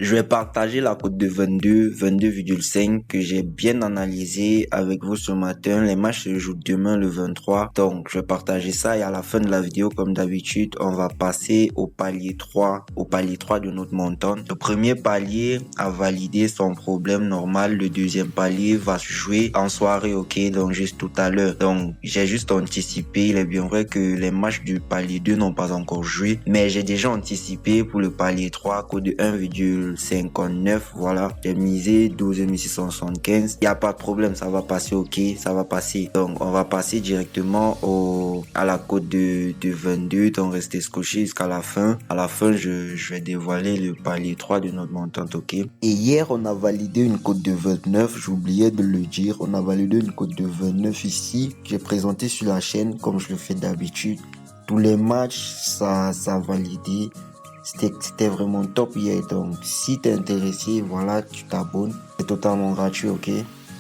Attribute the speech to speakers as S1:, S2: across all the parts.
S1: Je vais partager la cote de 22,5 que j'ai bien analysé avec vous ce matin. Les matchs se jouent demain le 23. Donc, je vais partager ça et à la fin de la vidéo, comme d'habitude, on va passer au palier 3 de notre montant. Le premier palier a validé son problème normal. Le deuxième palier va se jouer en soirée, ok? Donc, juste tout à l'heure. Donc, j'ai juste anticipé. Il est bien vrai que les matchs du palier 2 n'ont pas encore joué, mais j'ai déjà anticipé pour le palier 3, cote de 1,59. Voilà, j'ai misé 12 675. Il n'y a pas de problème, ça va passer, ok, ça va passer. Donc, on va passer directement à la cote de 22. Donc, restez scotché jusqu'à la fin. À la fin, je vais dévoiler le palier 3 de notre montante, ok. Et hier, on a validé une cote de 29. J'oubliais de le dire. On a validé une cote de 29 ici. J'ai présenté sur la chaîne comme je le fais d'habitude. Tous les matchs, ça a validé. C'était vraiment top hier. Donc, si t'es intéressé, voilà, tu t'abonnes. C'est totalement gratuit, ok?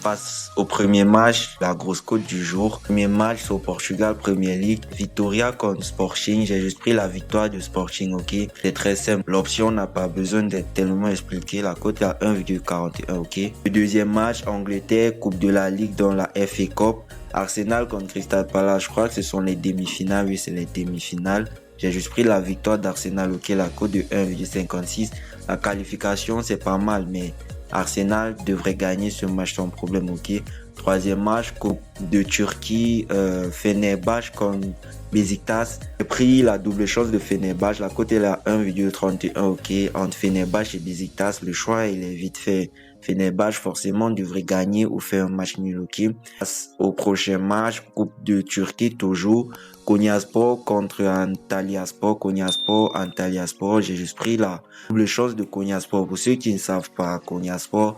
S1: Passe au premier match, la grosse cote du jour. Premier match, c'est au Portugal, Premier League. Victoria contre Sporting. J'ai juste pris la victoire de Sporting, ok? C'est très simple. L'option n'a pas besoin d'être tellement expliquée. La cote est à 1,41, ok? Le deuxième match, Angleterre, Coupe de la Ligue dans la FA Cup. Arsenal contre Crystal Palace. Je crois que ce sont les demi-finales. Oui, c'est les demi-finales. J'ai juste pris la victoire d'Arsenal, ok, la cote de 1,56. La qualification, c'est pas mal, mais Arsenal devrait gagner ce match sans problème, ok. Troisième match, Coupe de Turquie, Fenerbahçe contre Beşiktaş. J'ai pris la double chance de Fenerbahçe, la cote est à 1,31, ok. Entre Fenerbahçe et Beşiktaş, le choix, il est vite fait. Fenerbahçe, forcément, devrait gagner ou faire un match nul, ok. Au prochain match, Coupe de Turquie, toujours. Konyaspor contre Antalyaspor. Antalyaspor. J'ai juste pris la double chance de Konyaspor. Pour ceux qui ne savent pas, Konyaspor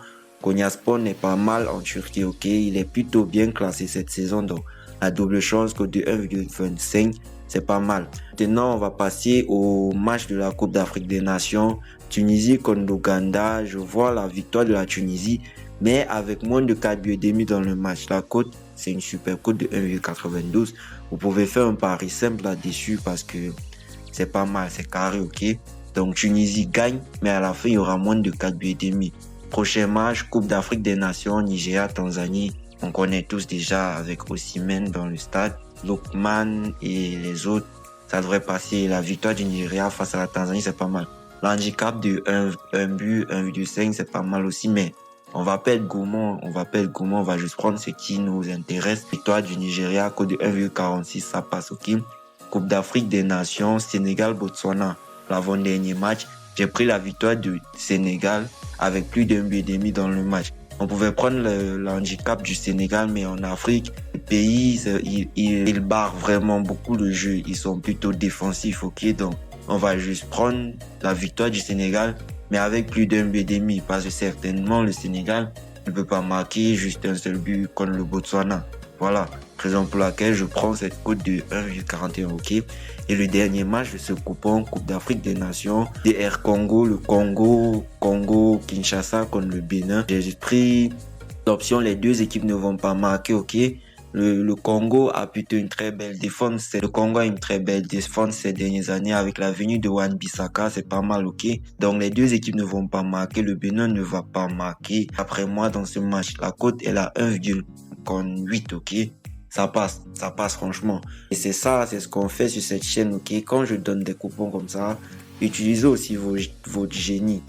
S1: n'est pas mal en Turquie, ok. Il est plutôt bien classé cette saison, donc la double chance de 1,25, c'est pas mal. Maintenant, on va passer au match de la Coupe d'Afrique des Nations. Tunisie contre l'Ouganda. Je vois la victoire de la Tunisie, mais avec moins de 4 buts et demi dans le match. La cote, c'est une super cote de 1,92. Vous pouvez faire un pari simple là-dessus parce que c'est pas mal, c'est carré, ok. Donc Tunisie gagne, mais à la fin, il y aura moins de 4 buts et demi. Prochain match, Coupe d'Afrique des Nations, Nigeria, Tanzanie. On connaît tous déjà avec Osimhen dans le stade, Lookman et les autres. Ça devrait passer. La victoire du Nigeria face à la Tanzanie, c'est pas mal. L'handicap de 1 but, 1,5, c'est pas mal aussi, mais on va pas être gourmand, on va juste prendre ce qui nous intéresse. Victoire du Nigeria, cote de 1,46, ça passe, ok. Coupe d'Afrique des Nations, Sénégal, Botswana, l'avant-dernier match. J'ai pris la victoire du Sénégal avec plus d'un but et demi dans le match. On pouvait prendre le handicap du Sénégal, mais en Afrique, le pays, ils barrent vraiment beaucoup le jeu. Ils sont plutôt défensifs, ok. Donc, on va juste prendre la victoire du Sénégal, mais avec plus d'un but et demi, parce que certainement le Sénégal ne peut pas marquer juste un seul but contre le Botswana. Voilà, raison pour laquelle je prends cette cote de 1,41, ok. Et le dernier match de ce coupon, Coupe d'Afrique des Nations, DR Congo, le Congo, Kinshasa contre le Bénin. J'ai pris l'option, les deux équipes ne vont pas marquer, ok. Le Congo a plutôt une très belle défense. Le Congo a une très belle défense ces dernières années avec la venue de Wan-Bissaka, c'est pas mal, ok. Donc les deux équipes ne vont pas marquer, le Bénin ne va pas marquer. Après moi, dans ce match, la cote est à 1,8, ok. Ça passe franchement. Et c'est ça, c'est ce qu'on fait sur cette chaîne, ok. Quand je donne des coupons comme ça, utilisez aussi votre génie,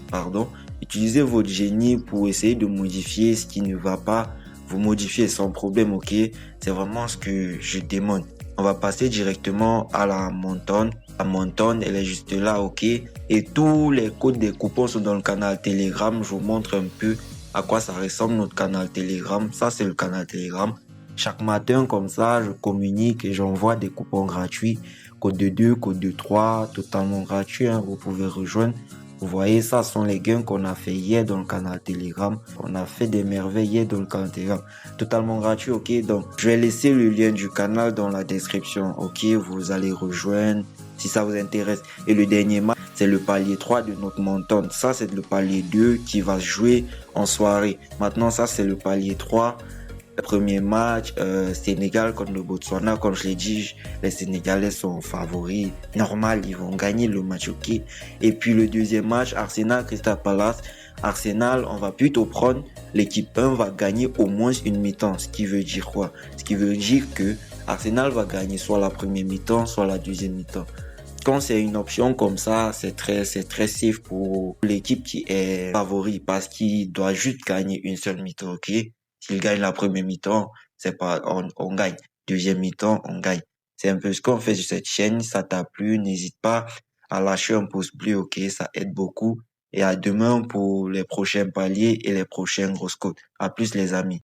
S1: Utilisez votre génie pour essayer de modifier ce qui ne va pas. Vous modifiez sans problème, ok. C'est vraiment ce que je demande. On va passer directement à la montonne. La montonne, elle est juste là, ok. Et tous les codes des coupons sont dans le canal Telegram. Je vous montre un peu à quoi ça ressemble notre canal Telegram. Ça, c'est le canal Telegram. Chaque matin, comme ça, je communique et j'envoie des coupons gratuits. Code de 2, code de 3, totalement gratuit, hein. Vous pouvez rejoindre. Vous voyez, ça sont les gains qu'on a fait hier dans le canal Telegram. On a fait des merveilles hier dans le canal Telegram. Totalement gratuit, ok. Donc, je vais laisser le lien du canal dans la description, ok. Vous allez rejoindre si ça vous intéresse. Et le dernier match, c'est le palier 3 de notre montant. Ça, c'est le palier 2 qui va se jouer en soirée. Maintenant, ça, c'est le palier 3 Le premier match, Sénégal contre le Botswana, comme je l'ai dit, les Sénégalais sont favoris. Normal, ils vont gagner le match, ok. Et puis le deuxième match, Arsenal-Crystal Palace. Arsenal, on va plutôt prendre l'équipe 1 va gagner au moins une mi-temps. Ce qui veut dire quoi? Ce qui veut dire que Arsenal va gagner soit la première mi-temps, soit la deuxième mi-temps. Quand c'est une option comme ça, c'est très safe pour l'équipe qui est favori parce qu'il doit juste gagner une seule mi-temps, ok? S'il gagne la première mi-temps, c'est pas, on gagne. Deuxième mi-temps, on gagne. C'est un peu ce qu'on fait sur cette chaîne. Ça t'a plu, n'hésite pas à lâcher un pouce bleu, ok? Ça aide beaucoup. Et à demain pour les prochains paliers et les prochaines grosses côtes. À plus les amis.